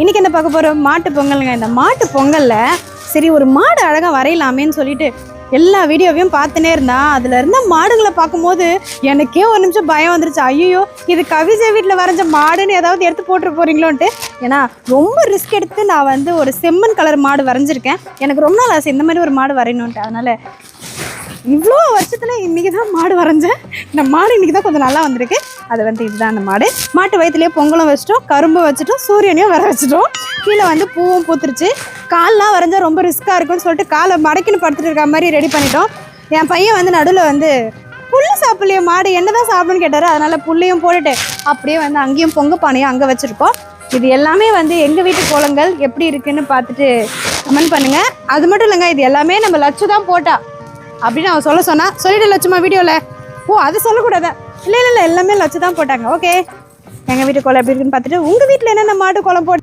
இன்றைக்கி என்ன பார்க்க போகிறோம்? மாட்டு பொங்கலுங்க. இந்த மாட்டு பொங்கலில் சரி ஒரு மாடு அழகாக வரையலாமேன்னு சொல்லிட்டு எல்லா வீடியோவையும் பார்த்துனே இருந்தா அதில் இருந்த மாடுகளை பார்க்கும்போது எனக்கே ஒரு நிமிஷம் பயம் வந்துருச்சு. ஐயோ, இது கவிஜய் வீட்டில் வரைஞ்ச மாடுன்னு ஏதாவது எடுத்து போட்டு போகிறீங்களோன்ட்டு. ஏன்னா ரொம்ப ரிஸ்க் எடுத்து நான் வந்து ஒரு செம்மண் கலர் மாடு வரைஞ்சிருக்கேன். எனக்கு ரொம்ப நாள் ஆசை இந்த மாதிரி ஒரு மாடு வரையணுன்ட்டு. அதனால் இவ்வளோ வருஷத்தில் இன்றைக்கி தான் மாடு வரைஞ்சேன். இந்த மாடு இன்றைக்கி தான் கொஞ்சம் நல்லா வந்திருக்கு. அது வந்து இதுதான் அந்த மாடு. மாட்டு வயிற்றுலேயே பொங்கலும் வச்சிட்டோம், கரும்பு வச்சுட்டோம், சூரியனையும் வர வச்சுட்டோம். கீழே வந்து பூவும் பூத்துருச்சு. கால்லாம் வரைஞ்சால் ரொம்ப ரிஸ்க்காக இருக்குன்னு சொல்லிட்டு காலை மடக்கின்னு படுத்துட்டு இருக்க மாதிரி ரெடி பண்ணிட்டோம். என் பையன் வந்து நடுவில் வந்து புல்லு சாப்பிட்லையே மாடு என்ன தான் சாப்பிடுன்னு கேட்டார். அதனால் புல்லையும் போட்டுட்டு அப்படியே வந்து அங்கேயும் பொங்க பானையும் அங்கே வச்சுருக்கோம். இது எல்லாமே வந்து எங்கள் வீட்டு கோலங்கள் எப்படி இருக்குன்னு பார்த்துட்டு கமெண்ட் பண்ணுங்கள். அது மட்டும் இல்லைங்க, இது எல்லாமே நம்ம லட்சு தான் போட்டா அப்படின்னு அவன் சொல்லிட்டு லட்சுமா வீடியோவில். ஓ, அது சொல்லக்கூடாதா? இல்லை எல்லாமே லட்சு தான் போட்டாங்க. ஓகே, எங்கள் வீட்டு கோலம் எப்படி இருக்குன்னு பார்த்துட்டு உங்கள் வீட்டில் என்னென்ன மாட்டு கோலம் போட்டு